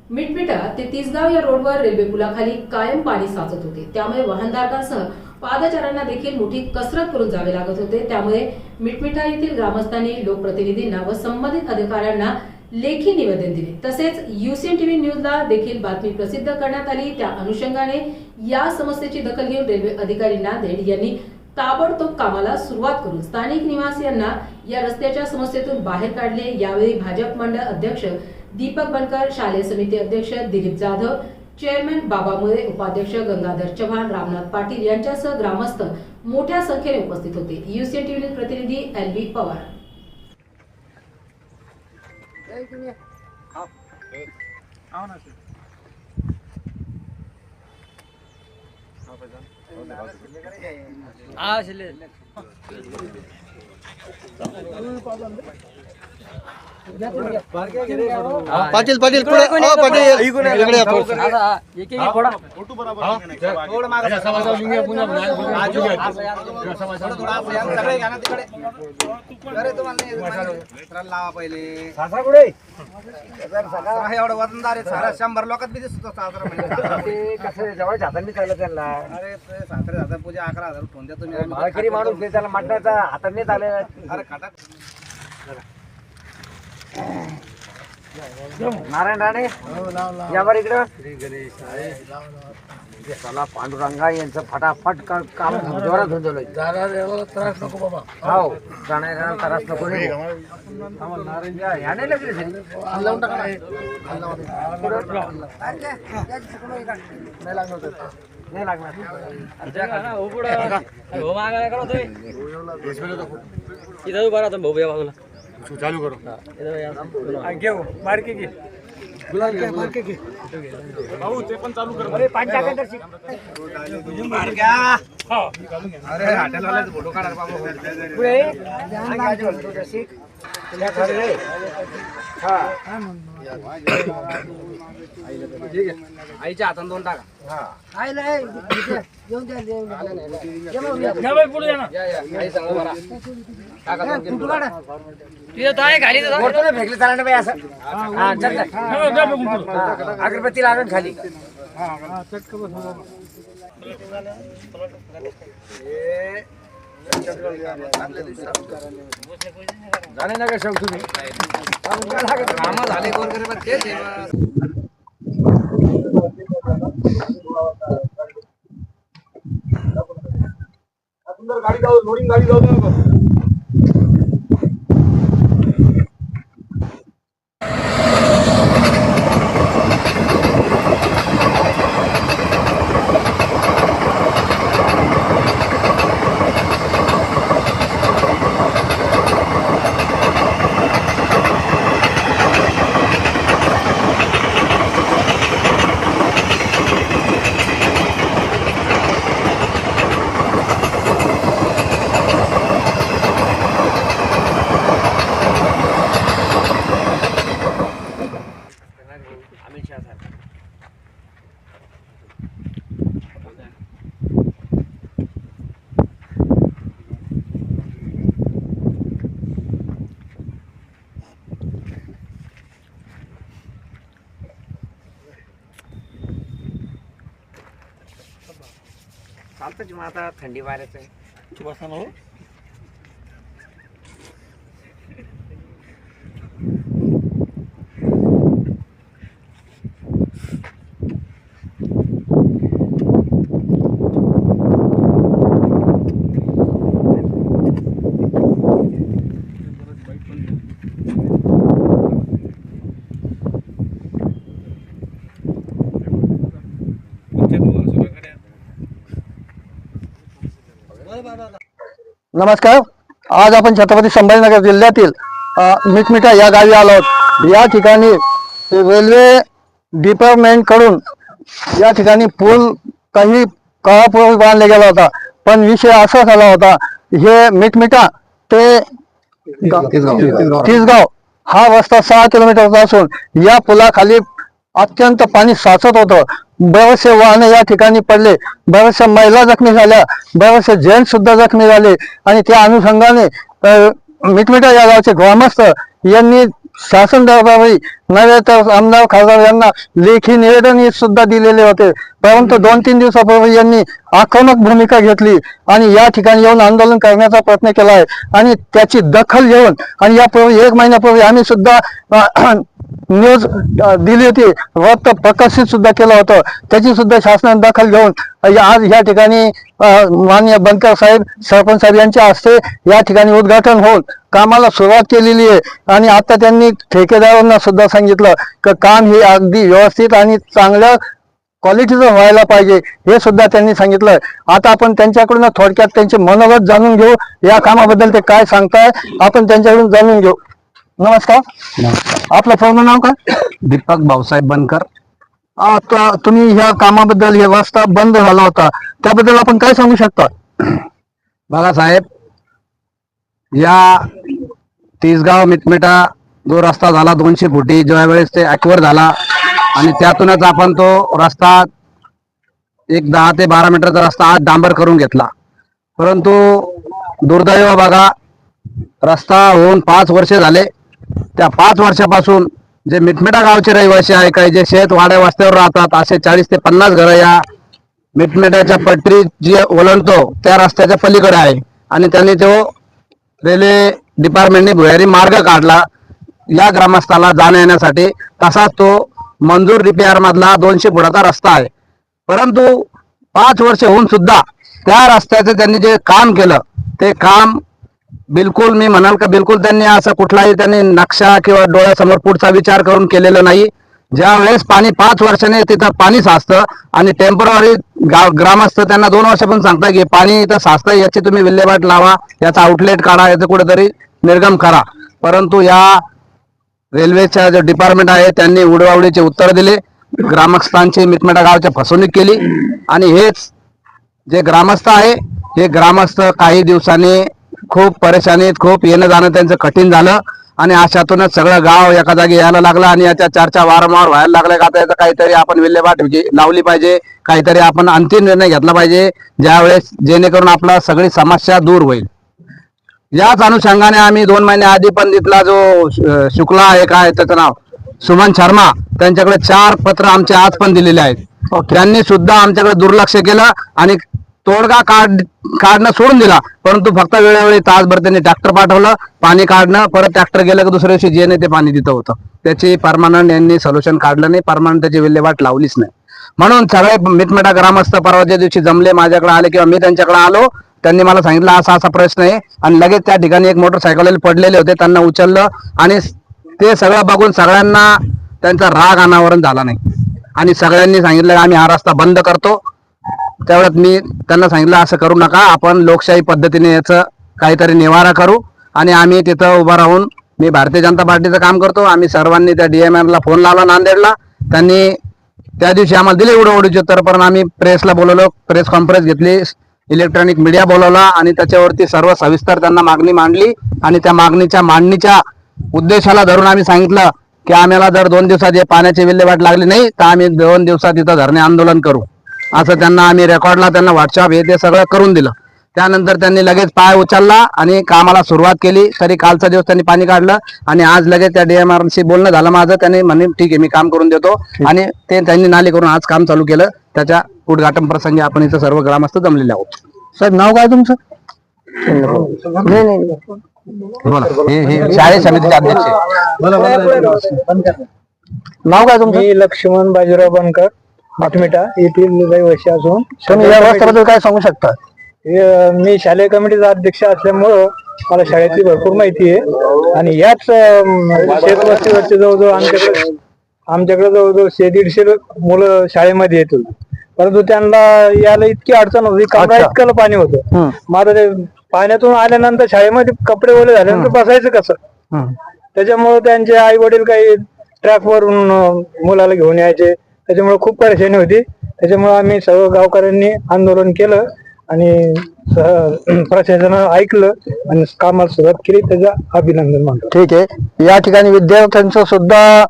मिटमिटा ते तिसगाव या रोडवर रेल्वे पुलाखाली कायम पाणी साचत होते। त्यामुळे वाहनधारकांसह पादचाऱ्यांना देखील मोठी कसरत करून जावे लागत होते। त्यामुळे मिटमिटा येथील ग्रामस्थांनी लोकप्रतिनिधींना व संबंधित अधिकाऱ्यांना लेखी निवेदन दिले। तसेच UCN TV न्यूजला देखील बातमी प्रसिद्ध करण्यात आली। त्या अनुषंगाने या समस्येची दखल घेऊन रेल्वे अधिकारी नांदेड यांनी ताबडतोब कामाला सुरुवात करून स्थानिक निवासियांना या रस्त्याच्या समस्येतून बाहेर काढले। यावेळी भाजप मंडळ अध्यक्ष दीपक बनकर, शालेय समिती अध्यक्ष दिलीप जाधव, चेअरमॅन बाबा मुळे, उपाध्यक्ष गंगाधर चव्हाण, रामनाथ पाटील यांच्यासह ग्रामस्थ मोठ्या संख्येने उपस्थित होते। UCN TV प्रतिनिधी LB पवार। पाटील पाटील पुढे पाटील इकडे लावा पहिले सासरा कुठे एवढं वजनदार आहे सारा 100 लोकात बी दिसतो सासरा म्हणजे कसं जवळ हातांनी चाललं त्यांना अरे सासरे हातात पूजा 11,000 फोन द्या तुम्ही माळकरी माणूस आहे त्याला मटणाचा हातांनी चालले अरे काटा नारायण राणे यावर इकडं चला पांडुरंगा यांचं फटाफट काम जोरात धुंदवलंय त्रास नको बाबा हो जाणाऱ्यांना त्रास नको याने लागले नाही लागणार चालू करो घेऊ मार्के घे मार्के घे भाऊ ते पण चालू कर अरे 5 टाका तर मार्क्या अरे हॉटेलवाल्याचा फोटो काढा बाबा पुढे तुझ्या शिक तुला खरं रे हा ठीक आहे आईच्या हातान 2 टाका हा आईला येऊन द्या या बाई पुढे या ना आई सांग बरा टाका फोटो काढा तिथे ताय खाली वरतून फेकले चालणार बाई असं हा चल अगरबत्ती लागून खाली हा चटक बस जाणे ना का शौक तुम्ही कामा झाले गोरगरीब तेच गाडी जाऊ लोडिंग गाडी जाऊ नको चालतं जेव्हा आता थंडी वाऱ्याचं आहे बसा ना नमस्कार। आज आपण छत्रपती संभाजीनगर जिल्ह्यातील मिटमिटा या गावी आलो आहोत। या ठिकाणी रेल्वे डिपार्टमेंट कडून या ठिकाणी पूल काही काळापूर्वी बांधला गेला होता, पण विषय असा झाला होता, हे मिटमिटा ते तिसगाव हा रस्ता 6 किलोमीटरचा असून या पुलाखाली अत्यंत पाणी साचत होतं। बरेचसे वाहन या ठिकाणी पडले, बरेचशा महिला जखमी झाल्या, बरेचसे जेंट्स सुद्धा जखमी झाले आणि त्या अनुषंगाने मिटमिटा या गावचे ग्रामस्थ यांनी शासन दरबारी नव्हे तर आमदार खासदार यांना लेखी निवेदन सुद्धा दिलेले होते, परंतु 2-3 दिवसापूर्वी यांनी आक्रमक भूमिका घेतली आणि या ठिकाणी येऊन आंदोलन करण्याचा प्रयत्न केला आहे आणि त्याची दखल घेऊन आणि यापूर्वी 1 महिन्यापूर्वी आम्ही सुद्धा न्यूज दिली होती, वृत्त प्रकाशित सुद्धा केलं होतं, त्याची सुद्धा शासनाने दखल घेऊन आज या ठिकाणी माननीय बनकर साहेब सरपंच साहेब यांच्या हस्ते या ठिकाणी उद्घाटन होऊन कामाला सुरुवात केलेली आहे आणि आता त्यांनी ठेकेदारांना सुद्धा सांगितलं की काम हे अगदी व्यवस्थित आणि चांगल्या क्वालिटीचं व्हायला पाहिजे हे सुद्धा त्यांनी सांगितलं. आता आपण त्यांच्याकडून थोडक्यात त्यांचे मनोगत जाणून घेऊ, या कामाबद्दल ते काय सांगताय आपण त्यांच्याकडून जाणून घेऊ. नमस्कार. आपलं पूर्ण नाव काय? दीपक भाऊसाहेब बनकर. आता तुम्ही ह्या कामाबद्दल हे रस्ता बंद झाला होता त्याबद्दल आपण काय सांगू शकता? बघा साहेब, या तिसगाव मिटमिटा जो रस्ता झाला 200 फुटी, ज्या वेळेस ते ॲक्वर झाला आणि त्यातूनच आपण तो रस्ता एक 10 ते 12 मीटरचा रस्ता आज डांबर करून घेतला. परंतु दुर्दैव बघा, रस्ता होऊन 5 वर्ष झाले. त्या 5 वर्षापासून जे मिटमिटा गावचे रहिवासी आहे, काही जे शेत वाड्या वस्त्यावर राहतात, असे 40 ते 50 घरं या मिटमिटाच्या पटरी जी ओलांडतो त्या रस्त्याच्या पलीकडे आहे आणि त्यांनी तो रेल्वे डिपार्टमेंटने भुयारी मार्ग काढला या ग्रामस्थाला जाण्या येण्यासाठी. तसाच तो मंजूर रिपेअर मधला 200 फुटाचा रस्ता आहे. परंतु 5 वर्ष होऊन सुद्धा त्या रस्त्याचं त्यांनी जे काम केलं ते काम बिलकुल, मी म्हणाल का बिलकुल त्यांनी असं कुठलाही त्यांनी नक्षा किंवा डोळ्यासमोर पुढचा विचार करून केलेला नाही. ज्या वेळेस पाणी 5 वर्षाने तिथं पाणी साचतं आणि टेम्पररी ग्रामस्थ त्यांना 2 वर्षापासून सांगता की पाणी इथं साचतं, याची तुम्ही विल्हेवाट लावा, याचा आउटलेट काढा, याचं कुठेतरी निर्गम करा. परंतु या रेल्वेच्या जो डिपार्टमेंट आहे त्यांनी उडवाउडीचे उत्तर दिले, ग्रामस्थांची मिटमिटा गावच्या फसवणूक केली आणि हेच जे ग्रामस्थ आहे हे ग्रामस्थ काही दिवसांनी खूप परेशानीत, खूप येणं जाणं त्यांचं कठीण झालं आणि अशातूनच सगळं गाव एका जागी यायला लागलं आणि याच्या चर्चा वारंवार व्हायला लागल्या. आता याचं काहीतरी आपण विल्हेवाट लावली पाहिजे, काहीतरी आपण अंतिम निर्णय घेतला पाहिजे ज्यावेळेस जेणेकरून आपला सगळी समस्या दूर होईल. याच अनुषंगाने आम्ही 2 महिन्याआधी पण तिथला जो शुक्ला आहे, काय त्याचं नाव सुमन शर्मा, त्यांच्याकडे 4 पत्र आमचे आज पण दिलेले आहेत. त्यांनी सुद्धा आमच्याकडे दुर्लक्ष केलं आणि तोडगा काढणं सोडून दिला. परंतु फक्त वेळोवेळी तासभर त्यांनी ट्रॅक्टर पाठवलं, पाणी काढणं, परत ट्रॅक्टर गेलं की दुसऱ्या दिवशी जे ते पाणी तिथं होतं. त्याची परमानंट यांनी सोल्युशन काढलं नाही, परमानंट त्याची विल्हेवाट लावलीच नाही. म्हणून सगळे मिटमिटा ग्रामस्थ परवाच्या दिवशी जमले, माझ्याकडे आले किंवा मी त्यांच्याकडे आलो. त्यांनी मला सांगितलं असा असा प्रश्न आहे आणि लगेच त्या ठिकाणी एक मोटरसायकल पडलेले होते, त्यांना उचललं आणि ते सगळं बघून सगळ्यांना त्यांचा राग अनावरण झाला नाही आणि सगळ्यांनी सांगितलं आम्ही हा रस्ता बंद करतो. त्यावेळेस मी त्यांना सांगितलं असं करू नका, आपण लोकशाही पद्धतीने याचं काहीतरी निवारा करू आणि आम्ही तिथं उभं राहून, मी भारतीय जनता पार्टीचं काम करतो, आम्ही सर्वांनी त्या DMRला फोन लावला नांदेडला. त्यांनी त्या दिवशी आम्हाला दिले उडवडीचे उत्तर, पण आम्ही प्रेसला बोलवलं, प्रेस कॉन्फरन्स घेतली, इलेक्ट्रॉनिक मीडिया बोलवला आणि त्याच्यावरती सर्व सविस्तर त्यांना मागणी मांडली आणि त्या मागणीच्या मांडणीच्या उद्देशाला धरून आम्ही सांगितलं की आम्हाला जर 2 दिवसात पाण्याची विल्हेवाट लागली नाही तर आम्ही 2 दिवसात इथं धरणे आंदोलन करू, असं त्यांना आम्ही रेकॉर्डला त्यांना व्हॉट्सअप हे ते सगळं करून दिलं. त्यानंतर त्यांनी लगेच पाय उचलला आणि कामाला सुरुवात केली. तरी कालचा दिवस त्यांनी पाणी काढलं आणि आज लगेच त्या DMRशी बोलणं झालं माझं. त्यांनी म्हणे ठीक आहे मी काम करून देतो आणि ते त्यांनी नाली करून आज काम चालू केलं. त्याच्या उद्घाटन प्रसंगी आपण इथं सर्व ग्रामस्थ जमलेले आहोत. साहेब नाव काय तुमचं? बोला. हे शाळे समितीचे अध्यक्ष नाव काय तुमचं? मी लक्ष्मण बाजीराव बनकर, मिटमिटा येथील रहिवासी असून तुम्ही या रस्त्याबद्दल काय सांगू शकता? मी शालेय कमिटीचा अध्यक्ष असल्यामुळं मला शाळेतली भरपूर माहिती आहे आणि याच शेतवस्तीवरचे जवळजवळ आमच्याकडे जवळजवळ 150 मुलं शाळेमध्ये येतील, परंतु त्यांना यायला इतकी अडचण होती, कमरा इतकं पाणी होतं. माझं ते पाण्यातून आल्यानंतर शाळेमध्ये कपडे ओले झाल्यानंतर बसायचं कसं, त्याच्यामुळे त्यांचे आई वडील काही ट्रॅकवरून मुलाला घेऊन यायचे, त्याच्यामुळे खूप परेशानी होती. त्याच्यामुळे आम्ही सर्व गावकऱ्यांनी आंदोलन केलं आणि प्रशासनानं ऐकलं आणि कामाला सुरुवात केली. त्याचं अभिनंदन मानतो. ठीक आहे. या ठिकाणी विद्यार्थ्यांचा सुद्धा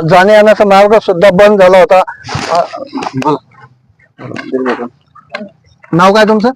जाण्या येण्याचा मार्ग सुद्धा बंद झाला होता. नाव काय तुमचं?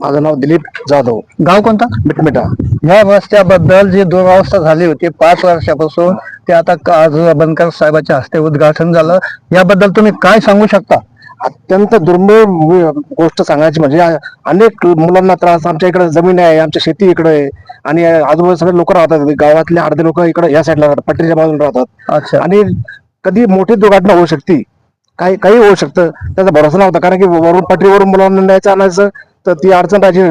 माझं नाव दिलीप जाधव. गाव कोणता? मिटमिटा. या रस्त्याबद्दल जी दुरावस्था झाली होती 5 वर्षापासून, ते आता आज बनकर साहेबांच्या हस्ते उद्घाटन झालं. याबद्दल तुम्ही काय सांगू शकता? अत्यंत दुर्मिळ गोष्ट सांगायची म्हणजे अनेक मुलांना त्रास. आमच्या इकडे जमीन आहे, आमच्या शेती इकडे आहे आणि आजूबाजू सगळे लोक राहतात. गावातले अर्धे लोक इकडे या साईडला राहतात, पट्टीच्या बाजूला राहतात. अच्छा. आणि कधी मोठी दुर्घटना होऊ शकते, काही होऊ शकतं, त्याचा भरोसा नव्हता. कारण की वरून पटरीवरून मुलांना न्यायचं आणायचं तर ती अडचण राहायची.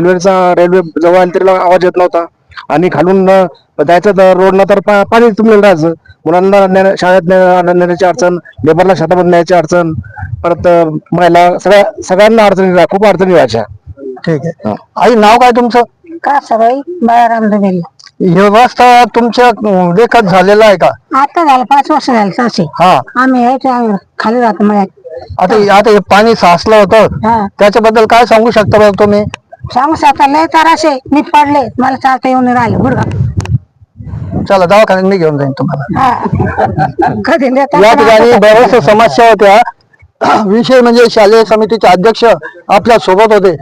रेल्वे जवळ आली तरी आवाज येत नव्हता आणि खालून जायचं तर रोडला तर पाणी तुंबलेलं राहायचं. मुलांना शाळेत नेण्याची अडचण, लेबरला शेतामध्ये न्यायची अडचण, परत महिला सगळ्यांना अडचणी, खूप अडचणी व्हायच्या. ठीक आहे. आई, नाव काय तुमचं? का सगळी बाळाराम धबेल. हे रस्ता तुमच्या देखत झालेला आहे का? आता झालं 5 वर्ष झालं सासे. हा. आम्ही यायच्या खाली राहतो मळ्यात. आता हे पाणी साचलं होतं, हा. त्याच्याबद्दल काय सांगू शकता बरं तुम्ही? सांगू शकता लय त्रासे, मी पडले, मला चालता येऊन राहिले गुडघा. चला दवाखान्यात मी घेऊन जाईन तुम्हाला. हा. कधी नेता या ठिकाणी बऱ्याचशा समस्या होत्या. विषय म्हणजे शालेय समितीचे अध्यक्ष आपल्या सोबत होते.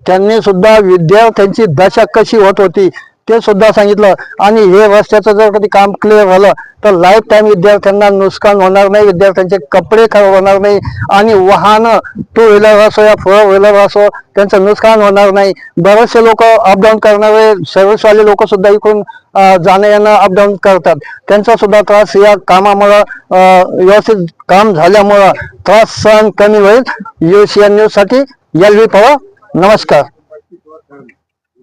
त्यांनी सुद्धा विद्यार्थ्यांची दशा कशी होत होती ते सुद्धा सांगितलं. आणि हे रस्त्याचं जर कधी काम क्लिअर झालं तर लाईफ टाईम विद्यार्थ्यांना नुकसान होणार नाही, विद्यार्थ्यांचे कपडे खराब होणार नाही आणि वाहन 2 व्हीलर असो या 4 व्हीलर असो त्यांचं नुकसान होणार नाही. बरेचसे लोक अपडाऊन करणारे सर्व्हिसवाले लोक सुद्धा इकडून जाणं येणं अपडाऊन करतात, त्यांचा सुद्धा त्रास या कामामुळं व्यवस्थित काम झाल्यामुळं त्रास सहन कमी होईल. UCN न्यूज साठी LV पवार, नमस्कार.